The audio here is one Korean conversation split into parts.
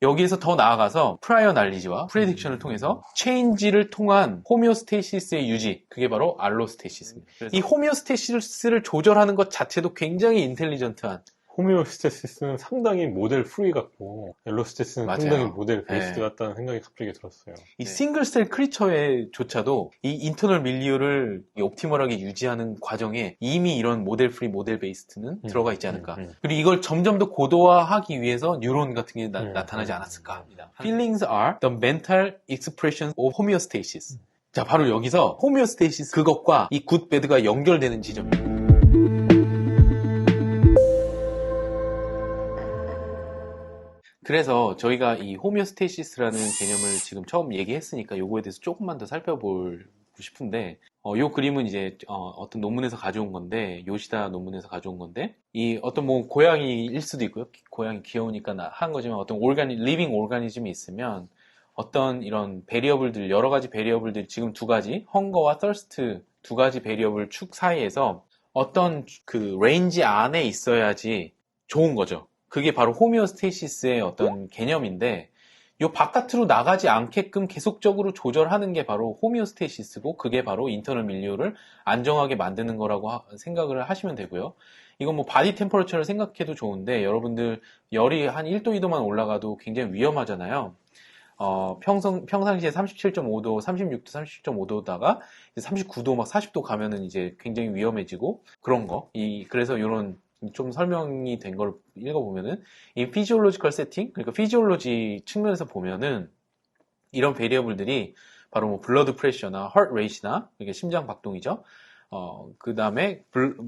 여기에서 더 나아가서 프라이어 날리지와 프레딕션을 통해서 체인지를 통한 호미오스테시스의 유지, 그게 바로 알로스테시스입니다. 이 호미오스테시스를 조절하는 것 자체도 굉장히 인텔리전트한, 호미오스테시스는 상당히 모델 프리 같고 엘로스테시스는 맞아요. 상당히 모델 베이스드 네. 같다는 생각이 갑자기 들었어요. 이 싱글셀 크리처에조차도 이 인터널 밀리오를 옵티멀하게 유지하는 과정에 이미 이런 모델 프리, 모델 베이스드는 들어가 있지 않을까. 그리고 이걸 점점 더 고도화하기 위해서 뉴런 같은 게 나타나지 않았을까 합니다. Feelings are the mental expression of homeostasis. 자, 바로 여기서 호미오스테시스 그것과 이 굿, 배드가 연결되는 지점입니다. 그래서 저희가 이 호미오스테시스라는 개념을 지금 처음 얘기했으니까 요거에 대해서 조금만 더 살펴보고 싶은데, 요 그림은 이제 어떤 논문에서 가져온 건데, 요시다 논문에서 가져온 건데, 이 어떤 뭐 고양이일 수도 있고요. 고양이 귀여우니까 한 거지만 어떤 리빙 오르가니즘이 있으면 어떤 이런 베리어블들, 여러 가지 베리어블들, 지금 두 가지, 헝거와 thirst 두 가지 베리어블 축 사이에서 어떤 그 레인지 안에 있어야지 좋은 거죠. 그게 바로 호미오스테시스의 어떤 개념인데, 요 바깥으로 나가지 않게끔 계속적으로 조절하는 게 바로 호미오스테시스고, 그게 바로 인터널 밀리오를 안정하게 만드는 거라고 생각을 하시면 되고요. 이건 뭐 바디 템퍼러처를 생각해도 좋은데, 여러분들 열이 한 1도, 2도만 올라가도 굉장히 위험하잖아요. 평상시에 37.5도, 36도, 37.5도다가 39도, 막 40도 가면은 이제 굉장히 위험해지고, 그런 거. 그래서 요런 좀 설명이 된 걸 읽어보면은, 이 피지올로지컬 세팅, 그러니까 피지올로지 측면에서 보면은, 이런 베리어블들이 바로 뭐 블러드 프레셔나 하트 레이트나, 이게 심장 박동이죠. 그 다음에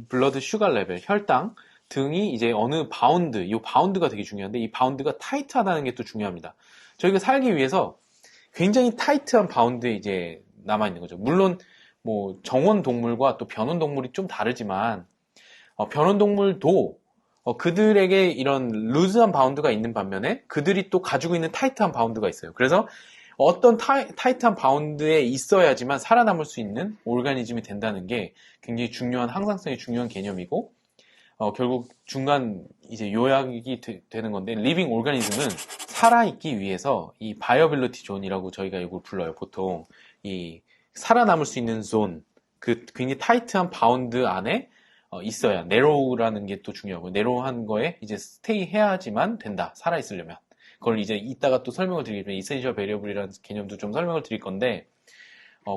블러드 슈가 레벨, 혈당 등이 이제 어느 바운드, 이 바운드가 되게 중요한데, 이 바운드가 타이트하다는 게 또 중요합니다. 저희가 살기 위해서 굉장히 타이트한 바운드에 이제 남아있는 거죠. 물론 뭐 정원 동물과 또 변온 동물이 좀 다르지만, 변온 동물도 그들에게 이런 루즈한 바운드가 있는 반면에 그들이 또 가지고 있는 타이트한 바운드가 있어요. 그래서 어떤 타이트한 바운드에 있어야지만 살아남을 수 있는 오르가니즘이 된다는 게 굉장히 중요한, 항상성이 중요한 개념이고, 결국 중간 이제 요약이 되는 건데, 리빙 오르가니즘은 살아있기 위해서 이 바이어빌리티 존이라고 저희가 이걸 불러요. 보통 이 살아남을 수 있는 존, 그 굉장히 타이트한 바운드 안에 있어야, 네로우라는 게 또 중요하고, 네로우한 거에 이제 스테이 해야지만 된다, 살아있으려면. 그걸 이제 이따가 또 설명을 드리겠지만, 이센셜 베리어블이라는 개념도 좀 설명을 드릴 건데,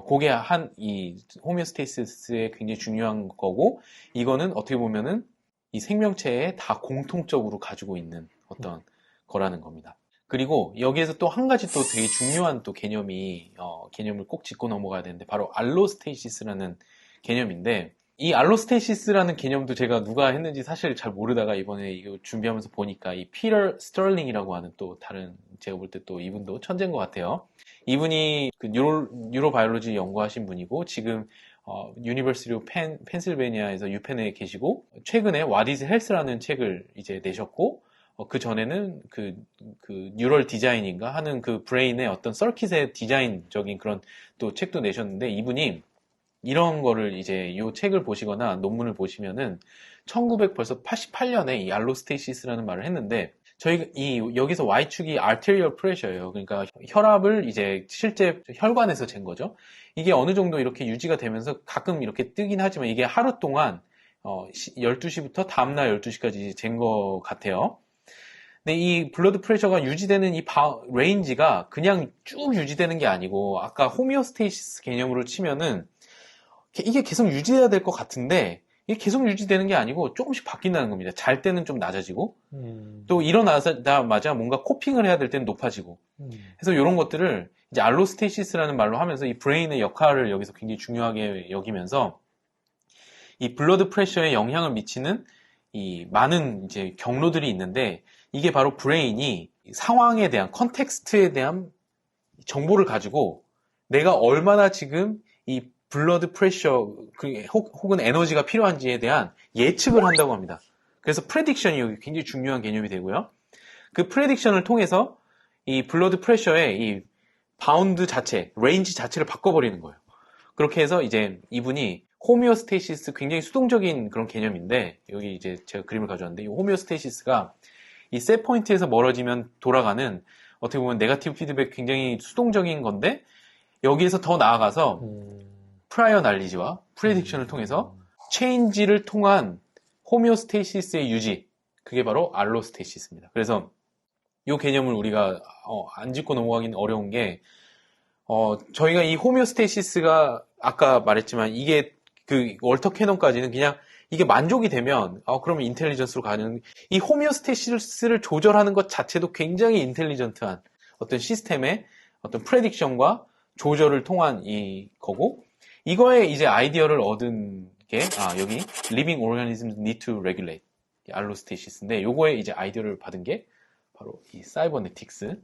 그게 이 호미오스테이시스에 굉장히 중요한 거고, 이거는 어떻게 보면은 이 생명체에 다 공통적으로 가지고 있는 어떤 거라는 겁니다. 그리고 여기에서 또 한 가지 또 되게 중요한 또 개념을 꼭 짚고 넘어가야 되는데, 바로 알로스테이시스라는 개념인데, 이 알로스테시스라는 개념도 제가 누가 했는지 사실 잘 모르다가 이번에 이거 준비하면서 보니까 이 피터 스털링이라고 하는 또 다른, 제가 볼 때 또 이분도 천재인 것 같아요. 이분이 그 뉴로바이올로지 연구하신 분이고, 지금 유니버시티 오브 펜실베니아에서 유펜에 계시고, 최근에 What is Health라는 책을 이제 내셨고, 그 전에는 그 뉴럴 디자인인가 하는 그 브레인의 어떤 서킷의 디자인적인 그런 또 책도 내셨는데, 이분이 이런 거를 이제 요 책을 보시거나 논문을 보시면은 1988년에 이 알로스테시스라는 말을 했는데, 저희가 여기서 Y축이 arterial pressure예요. 그러니까 혈압을 이제 실제 혈관에서 잰 거죠. 이게 어느 정도 이렇게 유지가 되면서 가끔 이렇게 뜨긴 하지만, 이게 하루 동안 12시부터 다음날 12시까지 잰 거 같아요. 근데 이 블러드 프레셔가 유지되는 이 레인지가 그냥 쭉 유지되는 게 아니고, 아까 호미오스테이시스 개념으로 치면은 이게 계속 유지해야 될 것 같은데, 이게 계속 유지되는 게 아니고 조금씩 바뀐다는 겁니다. 잘 때는 좀 낮아지고, 또 일어나자마자 뭔가 코핑을 해야 될 때는 높아지고. 그래서 이런 것들을 이제 알로스테시스라는 말로 하면서 이 브레인의 역할을 여기서 굉장히 중요하게 여기면서, 이 블러드 프레셔에 영향을 미치는 이 많은 이제 경로들이 있는데, 이게 바로 브레인이 상황에 대한, 컨텍스트에 대한 정보를 가지고 내가 얼마나 지금 이 블러드 프레셔 혹은 에너지가 필요한지에 대한 예측을 한다고 합니다. 그래서 프레딕션이 여기 굉장히 중요한 개념이 되고요. 그 프레딕션을 통해서 이 블러드 프레셔의 이 바운드 자체, 레인지 자체를 바꿔버리는 거예요. 그렇게 해서 이제 이분이 호미오스테시스, 굉장히 수동적인 그런 개념인데, 여기 이제 제가 그림을 가져왔는데, 이 호미오스테시스가 이 셋 포인트에서 멀어지면 돌아가는 어떻게 보면 네거티브 피드백 굉장히 수동적인 건데 여기에서 더 나아가서 프라이어 날리지와 프레딕션을 통해서 체인지를 통한 호메오스테이시스의 유지, 그게 바로 알로스테이시스입니다. 그래서 이 개념을 우리가 안 짚고 넘어가기는 어려운 게 저희가 이 호메오스테이시스가 아까 말했지만 이게 그 월터 캐논까지는 그냥 이게 만족이 되면 그러면 인텔리전스로 가는 이 호메오스테이시스를 조절하는 것 자체도 굉장히 인텔리전트한 어떤 시스템의 어떤 프레딕션과 조절을 통한 이 거고 이거에 이제 아이디어를 얻은 게 여기 Living Organisms Need to Regulate 알로스테이시스인데 요거에 이제 아이디어를 받은 게 바로 이 사이버네틱스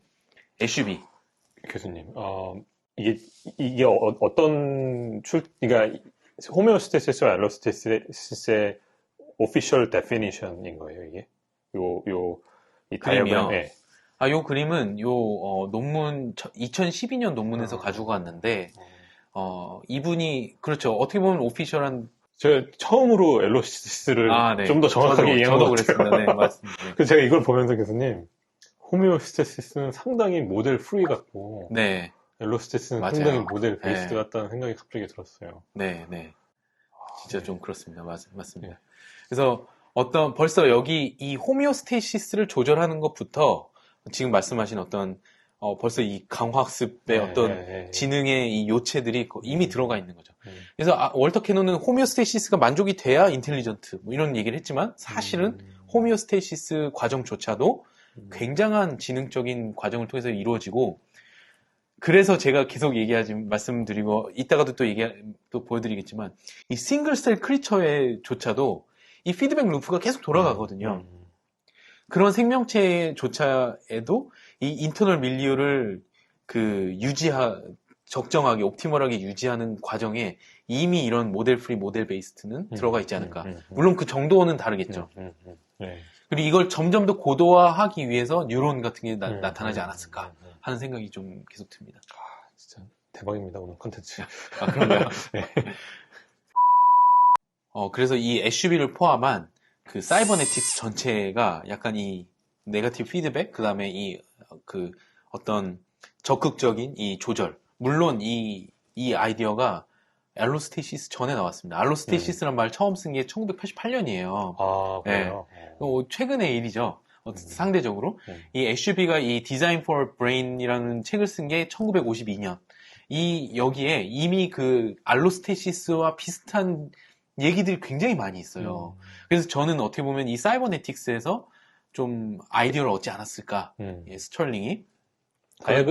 SUV 교수님, 이게 그러니까 호메오스테시스와 알로스테시스의 오피셜 데피니션인 거예요, 이게? 이 그림이요. 다이어그램, 예. 요 그림은 논문 2012년 논문에서 가지고 왔는데 이분이 그렇죠. 어떻게 보면 오피셜한 제가 처음으로 알로스테시스를 네. 좀 더 정확하게 이해한 것 저도 같아요. 그랬습니다. 네, 맞습니다. 네. 그래서 제가 이걸 보면서 교수님, 호메오스테시스는 상당히 모델 프리 같고, 네, 알로스테시스는 맞아요. 상당히 모델 베이스드 네. 같다는 생각이 갑자기 들었어요. 네, 네. 진짜 네. 좀 그렇습니다. 맞습니다. 네. 그래서 벌써 여기 이 호메오스테시스를 조절하는 것부터 지금 말씀하신 벌써 이 강화학습의 어떤 지능의 이 요체들이 이미 들어가 있는 거죠. 그래서 월터 캐논은 호메오스테시스가 만족이 돼야 인텔리전트 뭐 이런 얘기를 했지만 사실은 호메오스테시스 과정조차도 굉장한 지능적인 과정을 통해서 이루어지고 그래서 제가 계속 말씀드리고 이따가도 또 보여드리겠지만 이 싱글셀 크리처에조차도 이 피드백 루프가 계속 돌아가거든요. 그런 생명체조차에도 이 인터널 밀리오를 적정하게 옵티멀하게 유지하는 과정에 이미 이런 모델 프리 모델 베이스트는 들어가 있지 않을까. 물론 그 정도는 다르겠죠. 네. 그리고 이걸 점점 더 고도화하기 위해서 뉴런 같은 게 나타나지 않았을까 하는 생각이 좀 계속 듭니다. 진짜 대박입니다, 오늘 컨텐츠. 그런가요? 네. 그래서 이 SUV를 포함한 그 사이버네틱스 전체가 약간 이 네거티브 피드백, 그 다음에 어떤 적극적인 이 조절. 물론 이 아이디어가 알로스테시스 전에 나왔습니다. 알로스테시스란 말 처음 쓴 게 1988년이에요. 그래요? 네. 최근의 일이죠. 상대적으로. 이 SUV가 이 Design for Brain이라는 책을 쓴 게 1952년. 여기에 이미 그 알로스테시스와 비슷한 얘기들이 굉장히 많이 있어요. 그래서 저는 어떻게 보면 이 사이버네틱스에서 좀 아이디어를 얻지 않았을까. 스털링이.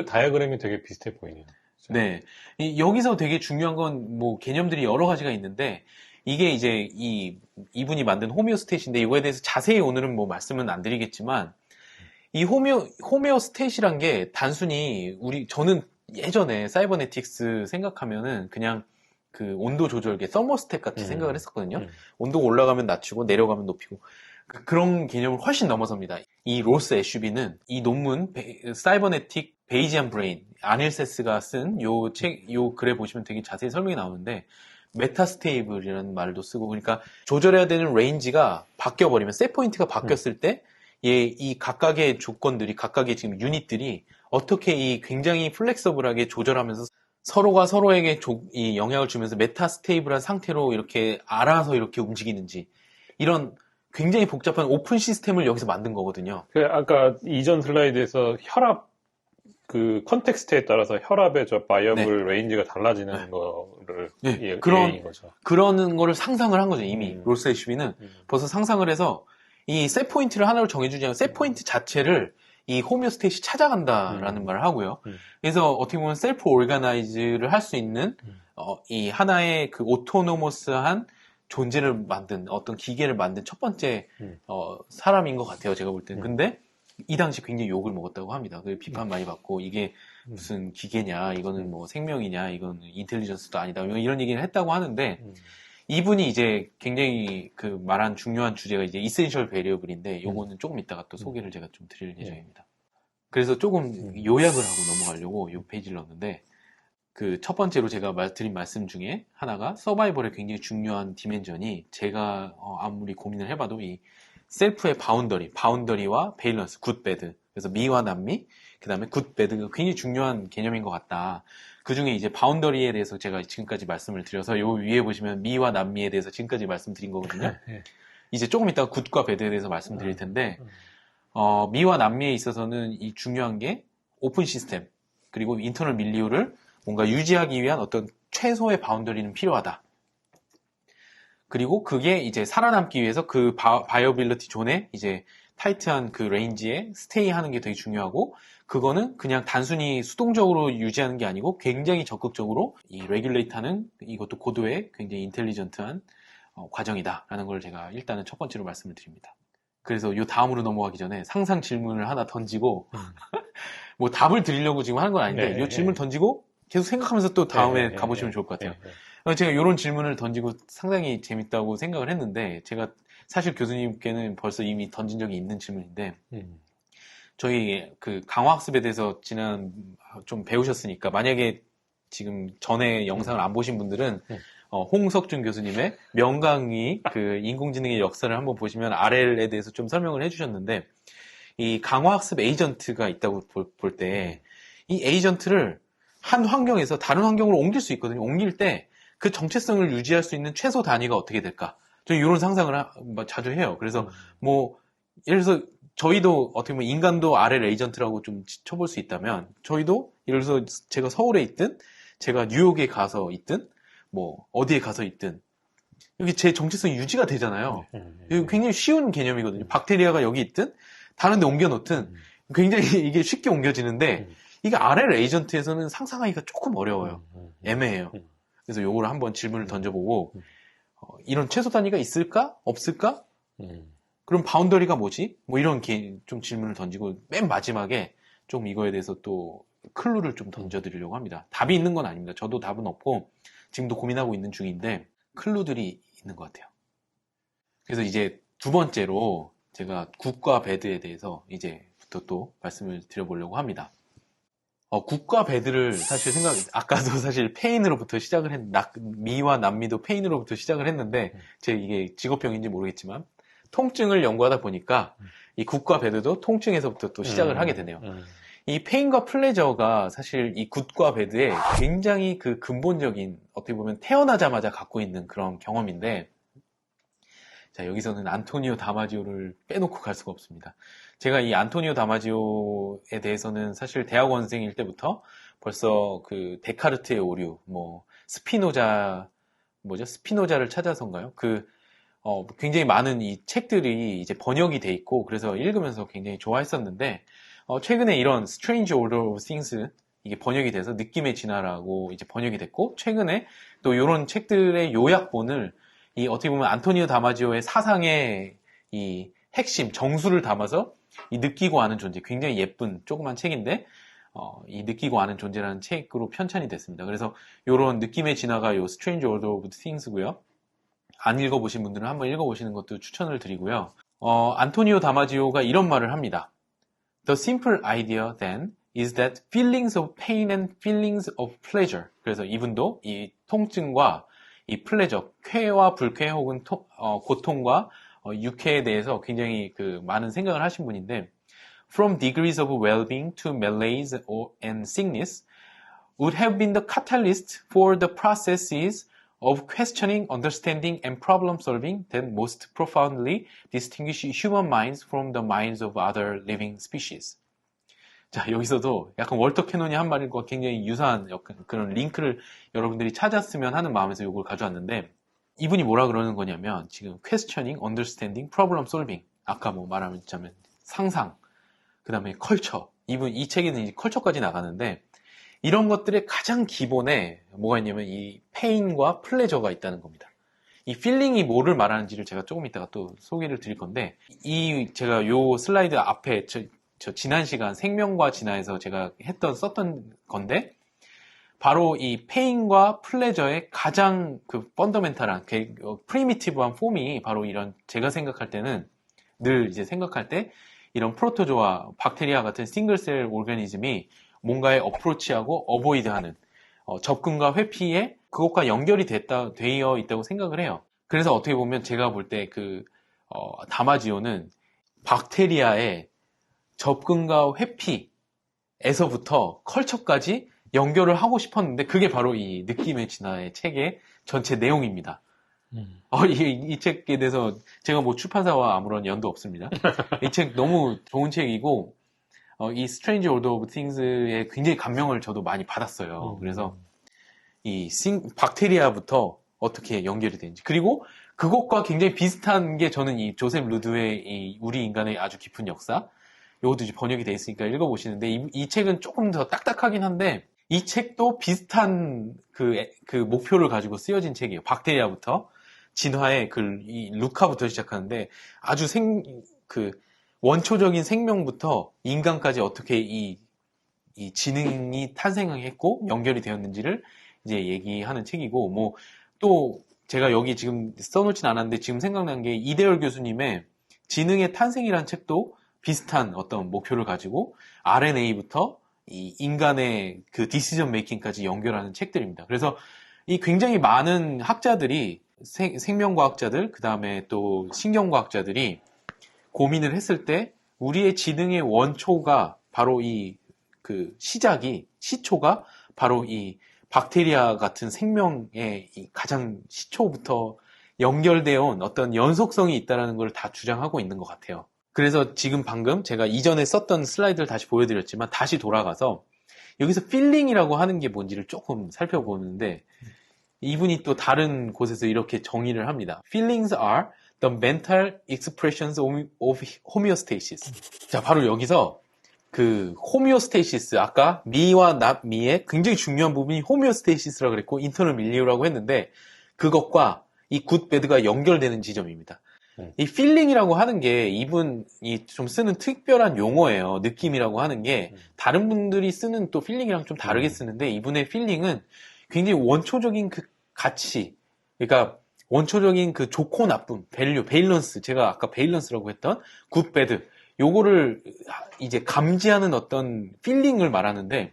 다이어그램이 되게 비슷해 보이네요. 진짜. 네. 여기서 되게 중요한 건 개념들이 여러 가지가 있는데 이게 이제 이분이 만든 호메오스테이트인데 이거에 대해서 자세히 오늘은 말씀은 안 드리겠지만 이 호메오스테이트란 게 단순히 저는 예전에 사이버네틱스 생각하면은 그냥 그 온도 조절계 서머스택 같이 생각을 했었거든요. 온도가 올라가면 낮추고 내려가면 높이고 그런 개념을 훨씬 넘어섭니다. 이 로스 SUV는 이 논문 사이버네틱 베이지안 브레인 아닐세스가 쓴 요 글에 보시면 되게 자세히 설명이 나오는데 메타스테이블이라는 말도 쓰고 그러니까 조절해야 되는 레인지가 바뀌어버리면 셋 포인트가 바뀌었을 때 이 각각의 조건들이 각각의 지금 유닛들이 어떻게 이 굉장히 플렉서블하게 조절하면서 서로가 서로에게 이 영향을 주면서 메타스테이블한 상태로 이렇게 알아서 이렇게 움직이는지 이런 굉장히 복잡한 오픈 시스템을 여기서 만든 거거든요. 아까 이전 슬라이드에서 혈압 그 컨텍스트에 따라서 혈압의 바이어블 레인지가 달라지는 거를 얘기인 거죠. 그런 거를 상상을 한 거죠. 이미 로스 SUV는 벌써 상상을 해서 이 셋 포인트를 하나로 정해주지 않고 셋 포인트 자체를 이 호메오스테이시 찾아간다라는 말을 하고요. 그래서 어떻게 보면 셀프 오르가나이즈를 할 수 있는 이 하나의 그 오토노머스한 존재를 만든 어떤 기계를 만든 첫 번째 사람인 것 같아요. 제가 볼 때는. 근데 이 당시 굉장히 욕을 먹었다고 합니다. 그 비판 많이 받고 이게 무슨 기계냐, 이거는 생명이냐, 이거는 인텔리전스도 아니다. 이런 얘기를 했다고 하는데 이분이 이제 굉장히 그 말한 중요한 주제가 이제 이센셜 베리어블인데 요거는 조금 이따가 또 소개를 제가 좀 드릴 예정입니다. 그래서 조금 요약을 하고 넘어가려고 요 페이지를 넣었는데 그 첫 번째로 제가 드린 말씀 중에 하나가 서바이벌의 굉장히 중요한 디멘전이 제가 아무리 고민을 해봐도 이 셀프의 바운더리와 밸런스, 굿, 배드. 그래서 미와 남미, 그 다음에 굿, 배드가 굉장히 중요한 개념인 것 같다. 그 중에 이제 바운더리에 대해서 제가 지금까지 말씀을 드려서 요 위에 보시면 미와 남미에 대해서 지금까지 말씀드린 거거든요. 이제 조금 이따가 굿과 배드에 대해서 말씀드릴 텐데, 미와 남미에 있어서는 이 중요한 게 오픈 시스템, 그리고 인터널 밀리오를 뭔가 유지하기 위한 어떤 최소의 바운더리는 필요하다. 그리고 그게 이제 살아남기 위해서 그 바이어빌리티 존에 이제 타이트한 그 레인지에 스테이 하는 게 되게 중요하고, 그거는 그냥 단순히 수동적으로 유지하는 게 아니고 굉장히 적극적으로 이 레귤레이트하는, 이것도 고도의 굉장히 인텔리전트한 과정이다라는 걸 제가 일단은 첫 번째로 말씀을 드립니다. 그래서 요 다음으로 넘어가기 전에 상상 질문을 하나 던지고 뭐 답을 드리려고 지금 하는 건 아닌데, 요 질문 던지고 계속 생각하면서 또 다음에 가보시면 좋을 것 같아요. 제가 이런 질문을 던지고 상당히 재밌다고 생각을 했는데, 제가 사실 교수님께는 벌써 이미 던진 적이 있는 질문인데, 저희 그 강화학습에 대해서 좀 배우셨으니까, 만약에 지금 전에 영상을 안 보신 분들은 홍석준 교수님의 명강의 그 인공지능의 역사를 한번 보시면 RL에 대해서 좀 설명을 해주셨는데, 이 강화학습 에이전트가 있다고 볼 때, 이 에이전트를 한 환경에서 다른 환경으로 옮길 수 있거든요. 옮길 때 그 정체성을 유지할 수 있는 최소 단위가 어떻게 될까? 저는 이런 상상을 자주 해요. 그래서 뭐 예를 들어서 저희도 어떻게 보면 인간도 RL 에이전트라고 좀 쳐볼 수 있다면, 저희도 예를 들어서 제가 서울에 있든 제가 뉴욕에 가서 있든 뭐 어디에 가서 있든 여기 제 정체성이 유지가 되잖아요. 이거 굉장히 쉬운 개념이거든요. 박테리아가 여기 있든 다른 데 옮겨 놓든 굉장히 이게 쉽게 옮겨지는데, 이게 RL 에이전트에서는 상상하기가 조금 어려워요. 애매해요. 그래서 요거를 한번 질문을 던져보고, 이런 최소 단위가 있을까? 없을까? 그럼 바운더리가 뭐지? 뭐 이런 좀 질문을 던지고, 맨 마지막에 좀 이거에 대해서 또 클루를 좀 던져드리려고 합니다. 답이 있는 건 아닙니다. 저도 답은 없고 지금도 고민하고 있는 중인데 클루들이 있는 것 같아요. 그래서 이제 두 번째로 제가 굿과 배드에 대해서 이제부터 또 말씀을 드려보려고 합니다. 굿과 배드를 사실 아까도 사실 페인으로부터 시작을 미와 남미도 페인으로부터 시작을 했는데, 이게 직업병인지 모르겠지만, 통증을 연구하다 보니까, 이 굿과 배드도 통증에서부터 또 시작을 하게 되네요. 이 페인과 플레저가 사실 이 굿과 배드의 굉장히 그 근본적인, 어떻게 보면 태어나자마자 갖고 있는 그런 경험인데, 자, 여기서는 안토니오 다마지오를 빼놓고 갈 수가 없습니다. 제가 이 안토니오 다마지오에 대해서는 사실 대학원생일 때부터 벌써 그 데카르트의 오류, 뭐 스피노자를 찾아서인가요? 굉장히 많은 이 책들이 이제 번역이 돼 있고, 그래서 읽으면서 굉장히 좋아했었는데, 최근에 이런 Strange Order of Things, 이게 번역이 돼서 느낌의 진화라고 이제 번역이 됐고, 최근에 또 이런 책들의 요약본을 어떻게 보면 안토니오 다마지오의 사상의 이 핵심, 정수를 담아서 이 느끼고 아는 존재, 굉장히 예쁜 조그만 책인데, 이 느끼고 아는 존재라는 책으로 편찬이 됐습니다. 그래서 이런 느낌의 진화가 요 Strange Order of Things고요. 안 읽어보신 분들은 한번 읽어보시는 것도 추천을 드리고요. 안토니오 다마지오가 이런 말을 합니다. The simple idea then is that feelings of pain and feelings of pleasure. 그래서 이분도 이 통증과 이 플레저, 쾌와 불쾌 혹은 고통과 유쾌에 대해서 굉장히 그 많은 생각을 하신 분인데, From degrees of well-being to malaise and sickness would have been the catalyst for the processes of questioning, understanding, and problem-solving that most profoundly distinguish human minds from the minds of other living species. 자, 여기서도 약간 월터 캐논이 한 말과 굉장히 유사한 그런 링크를 여러분들이 찾았으면 하는 마음에서 이걸 가져왔는데, 이분이 뭐라 그러는 거냐면, 지금 questioning, understanding, problem solving, 아까 뭐 말하자면 상상, 그 다음에 컬처, 이 책에는 이제 컬처까지 나가는데, 이런 것들의 가장 기본에 뭐가 있냐면 이 페인과 플레저가 있다는 겁니다. 이 필링이 뭐를 말하는지를 제가 조금 이따가 또 소개를 드릴 건데, 제가 요 슬라이드 앞에 저 지난 시간 생명과 진화에서 제가 썼던 건데, 바로 이 페인과 플레저의 가장 그 펀더멘탈한, 프리미티브한 폼이 바로 이런, 제가 생각할 때는 늘 이제 생각할 때 이런 프로토조아, 박테리아 같은 싱글셀 오르가니즘이 뭔가에 어프로치하고 어보이드하는 접근과 회피에 그것과 연결이 되어 있다고 생각을 해요. 그래서 어떻게 보면 제가 볼 때 다마지오는 박테리아의 접근과 회피에서부터 컬처까지 연결을 하고 싶었는데 그게 바로 이 느낌의 진화의 책의 전체 내용입니다. 이 책에 대해서 제가 뭐 출판사와 아무런 연도 없습니다. 이 책 너무 좋은 책이고 이 Strange Order of Things에 굉장히 감명을 저도 많이 받았어요. 그래서 이 박테리아부터 어떻게 연결이 되는지 그리고 그것과 굉장히 비슷한 게 저는 이 조셉 루드의 이 우리 인간의 아주 깊은 역사 이것도 이제 번역이 돼 있으니까 읽어보시는데 이 책은 조금 더 딱딱하긴 한데 이 책도 비슷한 그 목표를 가지고 쓰여진 책이에요. 박테리아부터 진화의 이 루카부터 시작하는데 아주 원초적인 생명부터 인간까지 어떻게 이 지능이 탄생했고 연결이 되었는지를 이제 얘기하는 책이고 뭐 또 제가 여기 지금 써놓진 않았는데 지금 생각난 게 이대열 교수님의 지능의 탄생이라는 책도 비슷한 어떤 목표를 가지고 RNA부터 이 인간의 그 디시전 메이킹까지 연결하는 책들입니다. 그래서 이 굉장히 많은 학자들이 생명과학자들 그 다음에 또 신경과학자들이 고민을 했을 때 우리의 지능의 원초가 바로 시초가 바로 이 박테리아 같은 생명의 이 가장 시초부터 연결되어 온 어떤 연속성이 있다는 걸 다 주장하고 있는 것 같아요. 그래서 지금 방금 제가 이전에 썼던 슬라이드를 다시 보여드렸지만 다시 돌아가서 여기서 필링이라고 하는 게 뭔지를 조금 살펴보는데 이분이 또 다른 곳에서 이렇게 정의를 합니다. Feelings are the mental expressions of homeostasis. 자, 바로 여기서 그 호미오스테이시스 아까 미와 납미의 굉장히 중요한 부분이 호미오스테이시스라고 그랬고 인터널 밀리오라고 했는데 그것과 이 굿 배드가 연결되는 지점입니다. 이 필링이라고 하는 게 이분이 좀 쓰는 특별한 용어예요. 느낌이라고 하는 게 다른 분들이 쓰는 또 필링이랑 좀 다르게 쓰는데 이분의 필링은 굉장히 원초적인 그 가치 그러니까 원초적인 그 좋고 나쁨, 베일런스 제가 아까 베일런스라고 했던 굿 배드 요거를 이제 감지하는 어떤 필링을 말하는데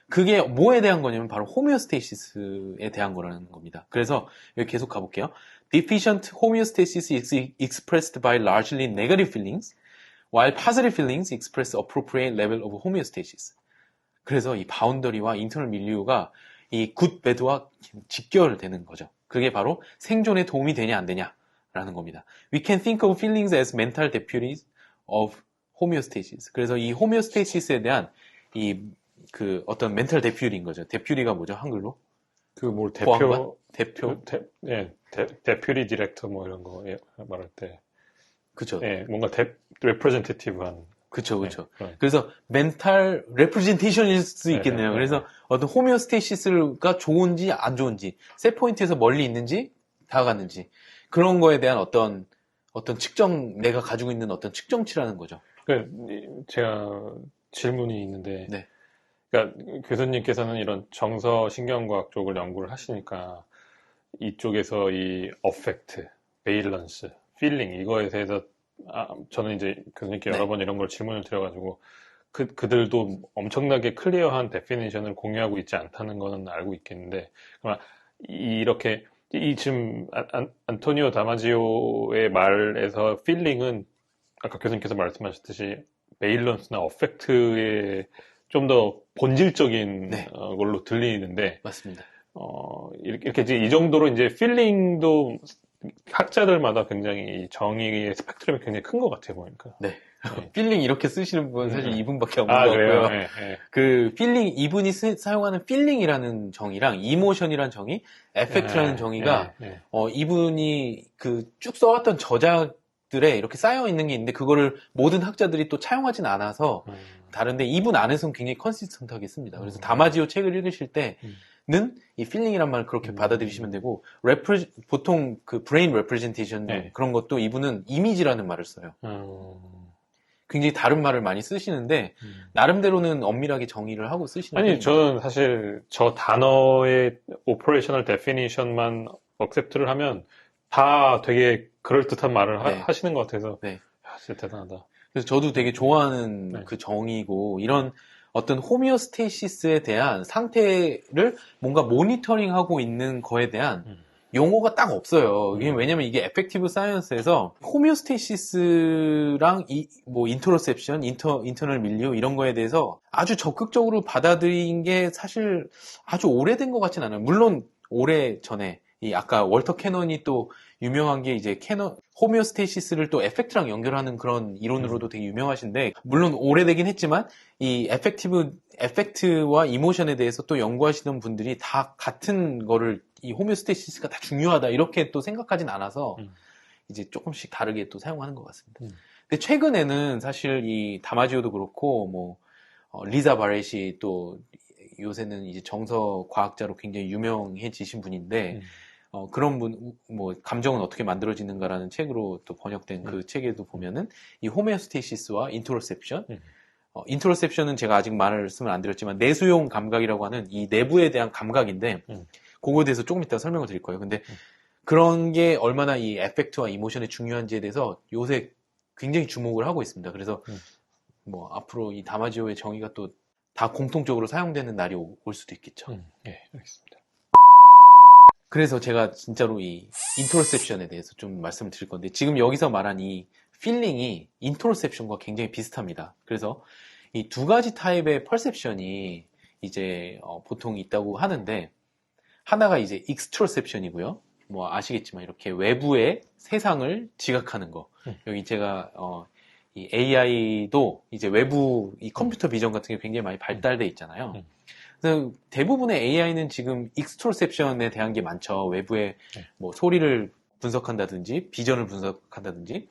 그게 뭐에 대한 거냐면 바로 호미오스테이시스에 대한 거라는 겁니다. 그래서 여기 계속 가볼게요. Deficient homeostasis is expressed by largely negative feelings, while positive feelings express appropriate level of homeostasis. 그래서 이 바운더리와 인터널 밀리우가 이 굿 배드와 직결되는 거죠. 그게 바로 생존에 도움이 되냐 안 되냐라는 겁니다. We can think of feelings as mental deputies of homeostasis. 그래서 이 homeostasis에 대한 그 어떤 멘탈 데퓨리인 거죠. 데퓨리가 뭐죠? 한글로? 데퓨리 디렉터 뭐 이런 거 말할 때. 그쵸. 예, 뭔가 레프레젠테이티브한. 그쵸. 네. 그래서 멘탈 레프레젠테이션일 수 있겠네요. 그래서 어떤 호메오스테이시스가 좋은지 안 좋은지, 세 포인트에서 멀리 있는지, 다가갔는지, 그런 거에 대한 어떤 내가 가지고 있는 어떤 측정치라는 거죠. 제가 질문이 있는데. 네. 그러니까 교수님께서는 이런 정서 신경과학 쪽을 연구를 하시니까 이쪽에서 이 어펙트, 베일런스, 필링 이거에 대해서 저는 이제 교수님께 여러 번 이런 걸 질문을 드려가지고 그들도 엄청나게 클리어한 데피니션을 공유하고 있지 않다는 거는 알고 있겠는데 이렇게 지금 안토니오 다마지오의 말에서 필링은 아까 교수님께서 말씀하셨듯이 베일런스나 어펙트의 좀 더 본질적인 걸로 들리는데 맞습니다. 이렇게 이제 이 정도로 이제 필링도 학자들마다 굉장히 정의의 스펙트럼이 굉장히 큰 것 같아요 보니까. 네. 필링 이렇게 쓰시는 분은 사실 이분밖에 없는 것 같고요. 네. 그 필링 이분이 사용하는 필링이라는 정의랑 이모션이라는 정의, 에펙트라는 정의가 이분이 그 쭉 써왔던 저작들에 이렇게 쌓여 있는 게 있는데 그거를 모든 학자들이 또 차용하진 않아서 다른데 이분 안에서는 굉장히 컨시스턴트하게 씁니다. 그래서 다마지오 책을 읽으실 때는 이 필링이란 말을 그렇게 받아들이시면 되고 보통 그 브레인 레프레젠테이션 그런 것도 이분은 이미지라는 말을 써요. 굉장히 다른 말을 많이 쓰시는데 나름대로는 엄밀하게 정의를 하고 쓰시는 아니 저는 사실 저 단어의 오퍼레이셔널 데피니션만 억셉트를 하면 다 되게 그럴듯한 말을 하시는 것 같아서 진짜 대단하다. 그래서 저도 되게 좋아하는 그 정의고 이런 어떤 호미오스테이시스에 대한 상태를 뭔가 모니터링하고 있는 거에 대한 용어가 딱 없어요. 왜냐면 이게 에펙티브 사이언스에서 호미오스테시스랑 뭐 인터로셉션, 인터널 밀리오 이런 거에 대해서 아주 적극적으로 받아들인 게 사실 아주 오래된 것 같진 않아요. 물론 오래 전에 이 아까 월터 캐넌이 또 유명한 게 이제 호미오스테시스를 또 에펙트랑 연결하는 그런 이론으로도 되게 유명하신데, 물론 오래되긴 했지만 이 에펙트와 이모션에 대해서 또 연구하시는 분들이 다 같은 거를 이 호미오스테시스가 다 중요하다 이렇게 또 생각하진 않아서 이제 조금씩 다르게 또 사용하는 것 같습니다. 근데 최근에는 사실 이 다마지오도 그렇고 뭐 리자 바렛이 또 요새는 이제 정서 과학자로 굉장히 유명해지신 분인데 그런 분, 뭐, 감정은 어떻게 만들어지는가라는 책으로 또 번역된 그 책에도 보면은 이 호메오스테시스와 인트로셉션, 인트로셉션은 제가 아직 말씀을 안 드렸지만 내수용 감각이라고 하는 이 내부에 대한 감각인데 그거에 대해서 조금 이따 설명을 드릴 거예요. 근데 그런 게 얼마나 이 에펙트와 이모션이 중요한지에 대해서 요새 굉장히 주목을 하고 있습니다. 그래서 뭐 앞으로 이 다마지오의 정의가 또 다 공통적으로 사용되는 날이 올 수도 있겠죠. 네, 알겠습니다. 그래서 제가 진짜로 이 인트로셉션에 대해서 좀 말씀을 드릴 건데, 지금 여기서 말한 이 필링이 인트로셉션과 굉장히 비슷합니다. 그래서 이 두 가지 타입의 퍼셉션이 이제 보통 있다고 하는데, 하나가 이제 익스트로셉션이고요. 뭐 아시겠지만 이렇게 외부의 세상을 지각하는 거. 여기 제가 이 AI도 이제 외부 이 컴퓨터 비전 같은 게 굉장히 많이 발달돼 있잖아요. 그래서 대부분의 AI는 지금 익스트로셉션에 대한 게 많죠. 외부의 뭐 소리를 분석한다든지 비전을 분석한다든지.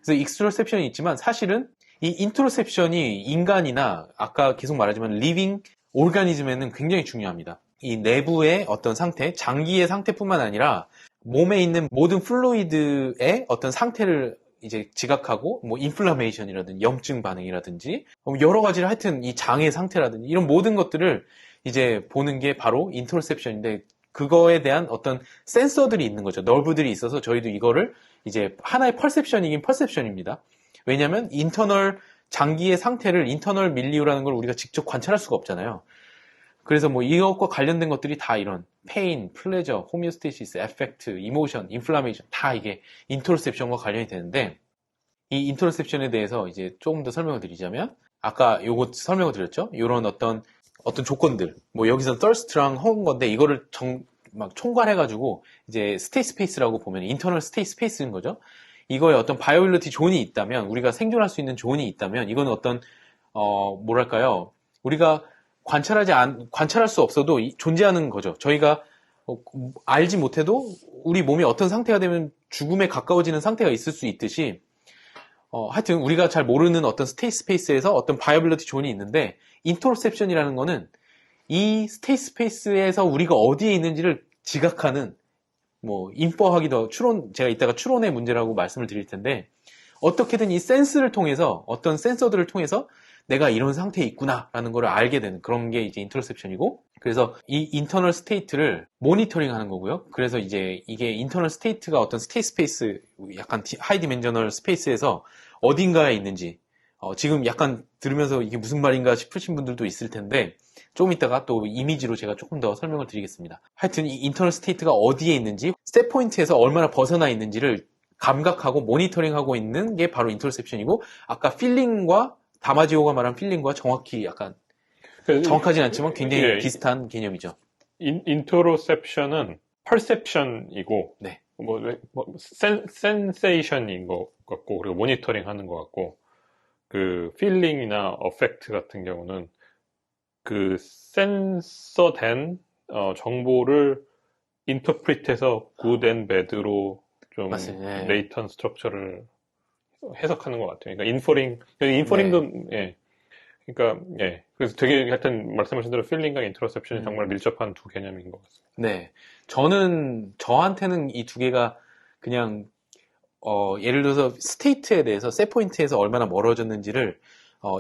그래서 익스트로셉션이 있지만 사실은 이 인트로셉션이 인간이나 아까 계속 말하지만 리빙 오르가니즘에는 굉장히 중요합니다. 이 내부의 어떤 상태, 장기의 상태뿐만 아니라 몸에 있는 모든 플루이드의 어떤 상태를 이제 지각하고 뭐 인플라메이션이라든지 염증 반응이라든지 여러 가지를 하여튼 이 장의 상태라든지 이런 모든 것들을 이제 보는 게 바로 인트로셉션인데, 그거에 대한 어떤 센서들이 있는 거죠. 너브들이 있어서 저희도 이거를 이제 하나의 펄셉션이긴 펄셉션입니다. 왜냐하면 인터널 장기의 상태를 인터널 밀리오라는 걸 우리가 직접 관찰할 수가 없잖아요. 그래서 뭐 이것과 관련된 것들이 다 이런 페인, 플레저, 호미오스테시스, 에펙트, 이모션, 인플라메이션 다 이게 인트로셉션과 관련이 되는데, 이 인트로셉션에 대해서 이제 조금 더 설명을 드리자면, 아까 요거 설명을 드렸죠? 요런 어떤 조건들, 뭐 여기서 thirst랑 허운 건데 이거를 막 총괄해가지고 이제 스테이 스페이스라고 보면 인터널 스테이 스페이스인 거죠. 이거에 어떤 바이오빌리티 존이 있다면, 우리가 생존할 수 있는 존이 있다면, 이거는 어떤 뭐랄까요? 우리가 관찰할 수 없어도 존재하는 거죠. 저희가 알지 못해도 우리 몸이 어떤 상태가 되면 죽음에 가까워지는 상태가 있을 수 있듯이, 하여튼 우리가 잘 모르는 어떤 스테이 스페이스에서 어떤 바이오빌리티 존이 있는데, 인트로셉션이라는 거는 이 스테이 스페이스에서 우리가 어디에 있는지를 지각하는, 뭐 인퍼하기도 제가 이따가 추론의 문제라고 말씀을 드릴 텐데, 어떻게든 이 센스를 통해서, 어떤 센서들을 통해서 내가 이런 상태에 있구나라는 걸 알게 되는 그런 게 이제 인트로셉션이고, 그래서 이 인터널 스테이트를 모니터링 하는 거고요. 그래서 이제 이게 인터널 스테이트가 어떤 스테이 스페이스, 약간 하이 디멘셔널 스페이스에서 어딘가에 있는지, 지금 약간 들으면서 이게 무슨 말인가 싶으신 분들도 있을 텐데, 조금 이따가 또 이미지로 제가 조금 더 설명을 드리겠습니다. 하여튼 이 인터널 스테이트가 어디에 있는지, 셋 포인트에서 얼마나 벗어나 있는지를 감각하고 모니터링하고 있는 게 바로 인터셉션이고, 아까 필링과 다마지오가 말한 필링과 정확히 약간 정확하진 않지만 굉장히 비슷한 개념이죠. 인트로셉션은 퍼셉션이고, 네. 센세이션인 것 같고, 그리고 모니터링 하는 것 같고, 그 필링이나 어펙트 같은 경우는 그 센서된 정보를 인터프리트해서 굿 앤 배드로 좀 레이턴 스트럭처를 해석하는 것 같아요. 그러니까 인포링도 네. 그러니까 그래서 되게 하여튼 말씀하신 대로 필링과 인트로셉션이 정말 밀접한 두 개념인 것 같습니다. 네, 저한테는 이 두 개가 그냥 예를 들어서 스테이트에 대해서 셋 포인트에서 얼마나 멀어졌는지를